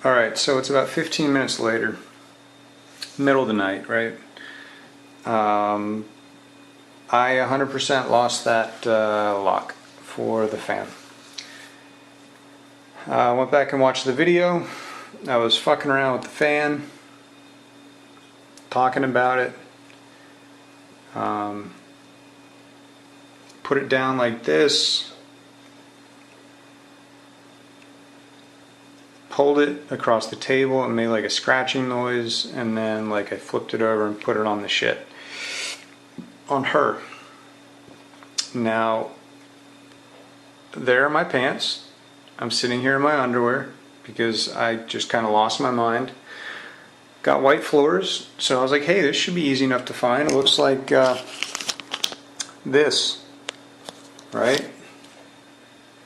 Alright, so it's about 15 minutes later, middle of the night, right? I 100% lost that lock for the fan. I went back and watched the video. I was fucking around with the fan, talking about it. Put it down like this. Pulled it across the table and made like a scratching noise, and then like I flipped it over and put it on the shit. On her. Now, there are my pants. I'm sitting here in my underwear because I just kind of lost my mind. Got white floors, so I was like, hey, this should be easy enough to find. It looks like this, right?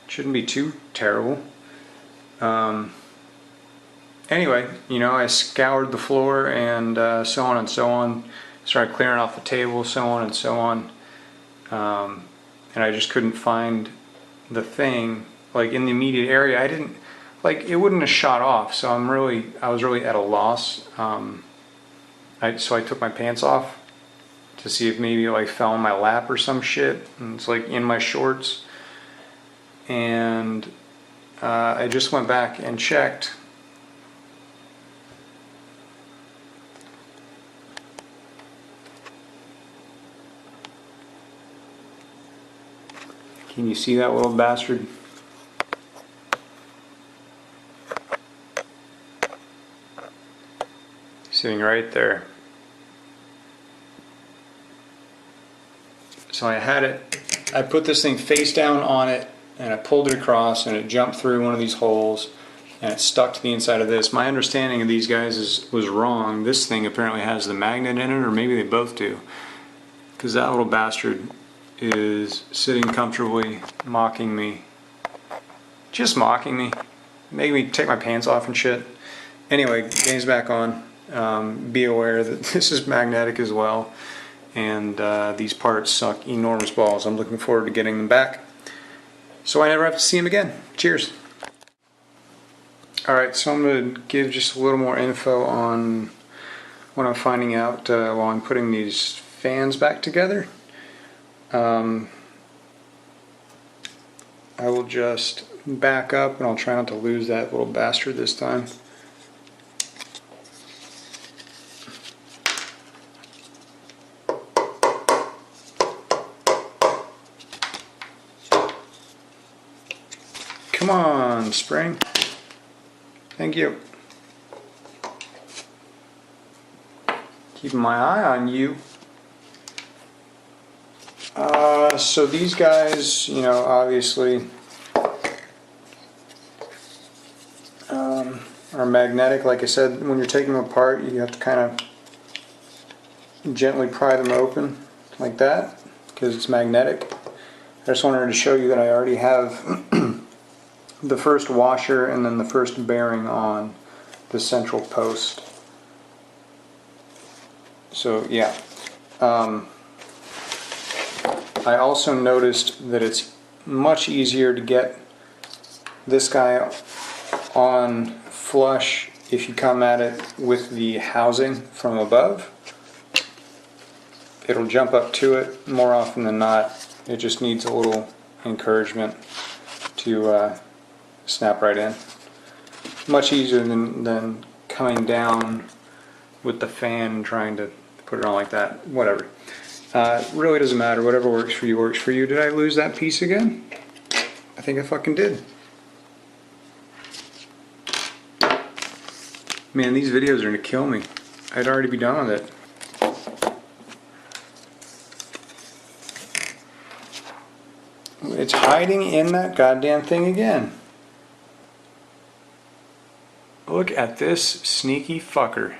Shouldn't be too terrible. Anyway, you know, I scoured the floor and so on and so on. Started clearing off the table, so on and so on. And I just couldn't find the thing, like in the immediate area. I didn't, like, it wouldn't have shot off, so I was really at a loss. So I took my pants off to see if maybe it like fell in my lap or some shit. And it's like in my shorts. And I just went back and checked. Can you see that little bastard? Sitting right there. So I had it, I put this thing face down on it, and I pulled it across, and it jumped through one of these holes, and it stuck to the inside of this. My understanding of these guys was wrong. This thing apparently has the magnet in it, or maybe they both do. Because that little bastard is sitting comfortably, mocking me. Just mocking me. Making me take my pants off and shit. Anyway, game's back on. Be aware that this is magnetic as well. And these parts suck enormous balls. I'm looking forward to getting them back, so I never have to see them again. Cheers. Alright, so I'm going to give just a little more info on what I'm finding out while I'm putting these fans back together. I will just back up, and I'll try not to lose that little bastard this time. Come on, spring. Thank you. Keeping my eye on you. So these guys, you know, obviously are magnetic. Like I said, when you're taking them apart, you have to kind of gently pry them open like that because it's magnetic. I just wanted to show you that I already have the first washer and then the first bearing on the central post. So yeah. I also noticed that it's much easier to get this guy on flush if you come at it with the housing from above. It'll jump up to it more often than not. It just needs a little encouragement to snap right in. Much easier than coming down with the fan and trying to put it on like that. Whatever. Really doesn't matter. Whatever works for you works for you. Did I lose that piece again? I think I fucking did. Man, these videos are gonna kill me. I'd already be done with it. It's hiding in that goddamn thing again. Look at this sneaky fucker.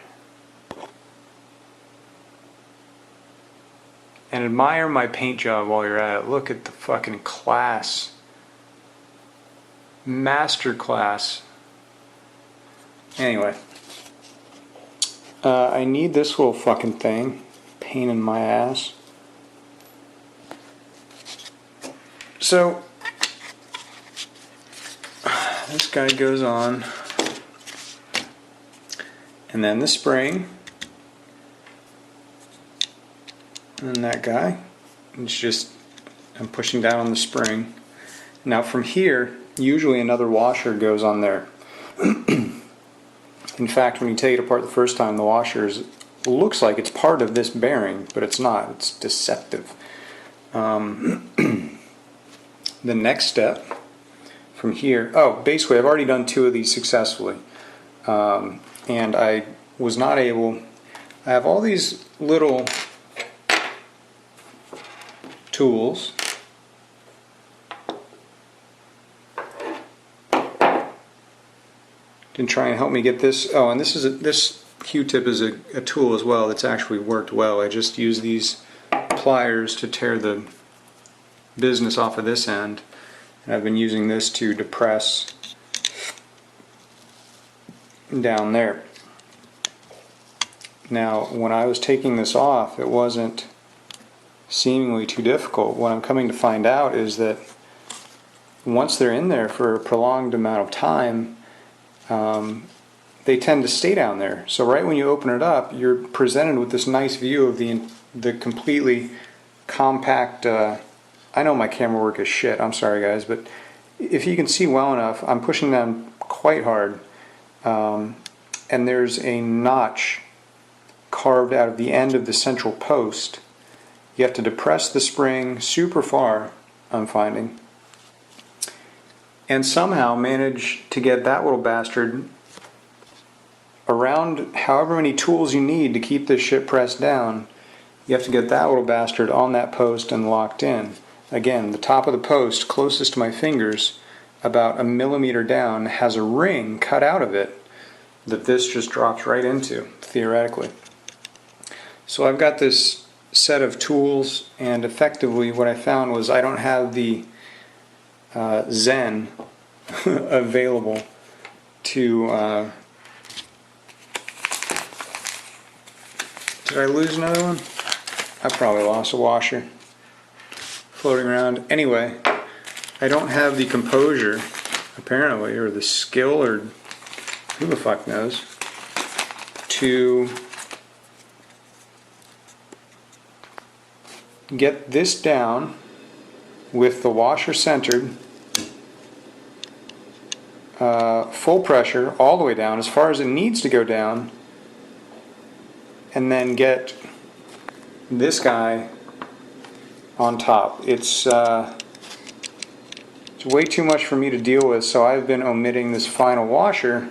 And admire my paint job while you're at it. Look at the fucking class. Master class. Anyway. I need this little fucking thing. Pain in my ass. So, this guy goes on. and then the spring, and that guy. It's just, I'm pushing down on the spring. Now from here, usually another washer goes on there. In fact, when you take it apart the first time, the washer looks like it's part of this bearing, but it's not. It's deceptive. The next step from here, oh, basically I've already done 2 of these successfully. And I was not able, I have all these little tools to try and help me get this. Oh, and this Q-tip is a tool as well that's actually worked well. I just use these pliers to tear the business off of this end, and I've been using this to depress down there. Now when I was taking this off, it wasn't seemingly too difficult. What I'm coming to find out is that once they're in there for a prolonged amount of time, they tend to stay down there. So right when you open it up, you're presented with this nice view of the completely compact. I know my camera work is shit, I'm sorry guys, but if you can see well enough, I'm pushing down quite hard, and there's a notch carved out of the end of the central post. You have to depress the spring super far, I'm finding, and somehow manage to get that little bastard around however many tools you need to keep this shit pressed down. You have to get that little bastard on that post and locked in. Again, the top of the post closest to my fingers, about 1 millimeter down, has a ring cut out of it that this just drops right into, theoretically. So I've got this set of tools, and effectively what I found was I don't have the Zen available to did I lose another one? I probably lost a washer floating around. Anyway, I don't have the composure, apparently, or the skill, or who the fuck knows, to get this down with the washer centered, full pressure all the way down as far as it needs to go down, and then get this guy on top. It's way too much for me to deal with, so I've been omitting this final washer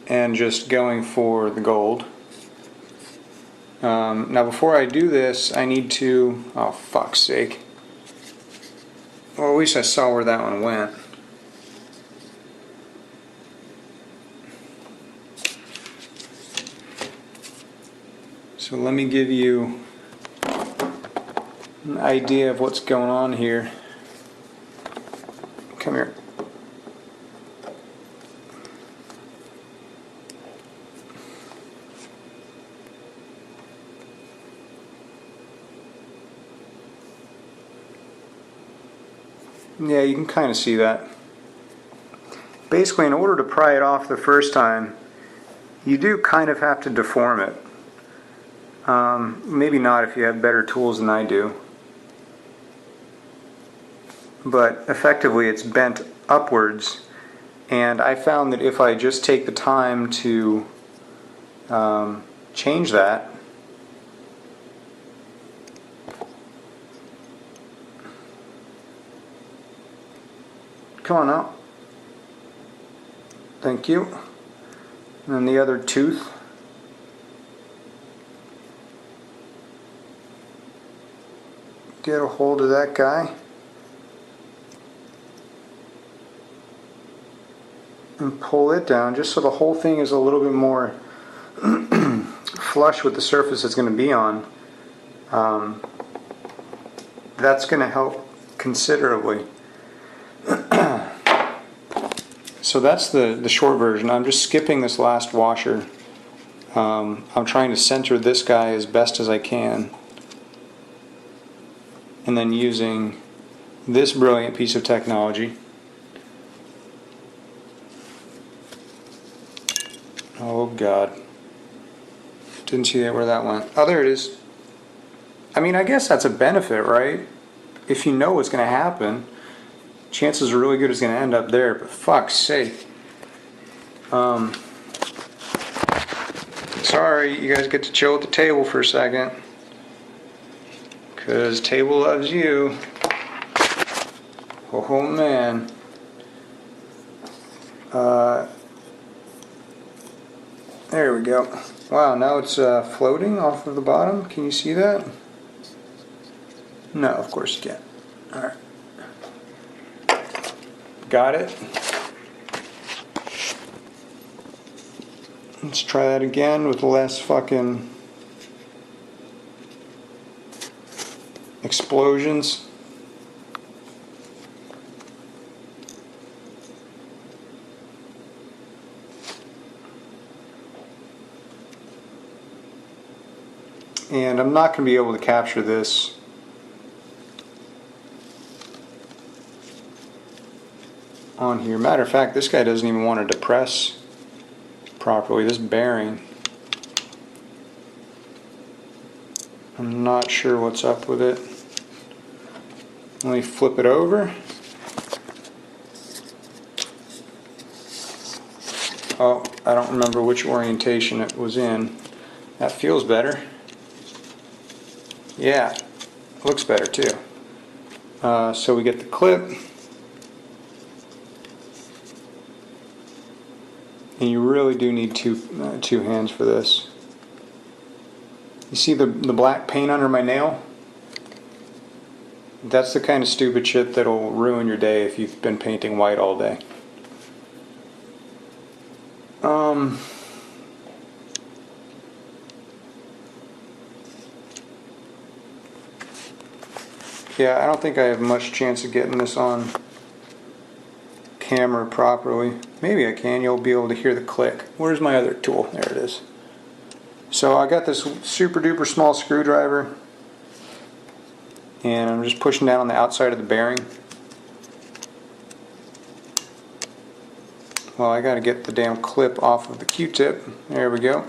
and just going for the gold. Now before I do this, I need to, oh fuck's sake, well at least I saw where that one went. So let me give you an idea of what's going on here. Come here. Yeah, you can kind of see that. Basically, in order to pry it off the first time, you do kind of have to deform it. Maybe not if you have better tools than I do. But effectively it's bent upwards, and I found that if I just take the time to change that, come on out, thank you, and then the other tooth, get a hold of that guy and pull it down just so the whole thing is a little bit more flush with the surface it's going to be on. That's going to help considerably. So that's the short version. I'm just skipping this last washer. I'm trying to center this guy as best as I can, and then using this brilliant piece of technology Oh God. Didn't see that where that went. Oh, there it is. I mean, I guess that's a benefit, right? If you know what's going to happen, chances are really good it's going to end up there, but fuck's sake. Sorry, you guys get to chill at the table for a second. Because table loves you. Oh man. There we go. Wow, now it's floating off of the bottom. Can you see that? No, of course you can't. Alright. Got it. Let's try that again with less fucking explosions. And I'm not going to be able to capture this on here. Matter of fact, this guy doesn't even want to depress properly. This bearing, I'm not sure what's up with it. Let me flip it over. Oh, I don't remember which orientation it was in. That feels better. Yeah, looks better too. So we get the clip, and you really do need two hands for this. You see the black paint under my nail? That's the kind of stupid shit that'll ruin your day if you've been painting white all day. Yeah, I don't think I have much chance of getting this on camera properly. Maybe I can. You'll be able to hear the click. Where's my other tool? There it is. So I got this super duper small screwdriver, and I'm just pushing down on the outside of the bearing. Well, I got to get the damn clip off of the Q-tip. There we go.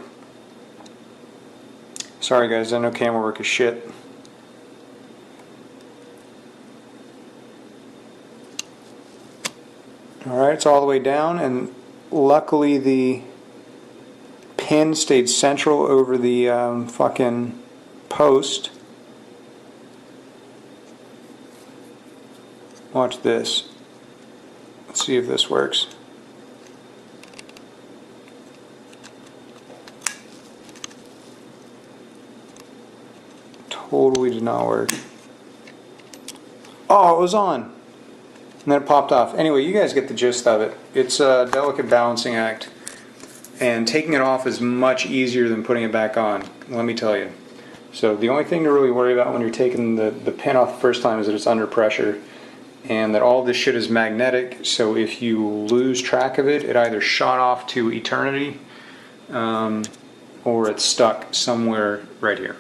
Sorry guys, I know camera work is shit. Alright, it's all the way down, and luckily the pin stayed central over the fucking post. Watch this. Let's see if this works. Totally did not work. Oh, it was on. And then it popped off. Anyway, you guys get the gist of it. It's a delicate balancing act. And taking it off is much easier than putting it back on, let me tell you. So the only thing to really worry about when you're taking the pin off the first time is that it's under pressure. And that all this shit is magnetic, so if you lose track of it, it either shot off to eternity, or it's stuck somewhere right here.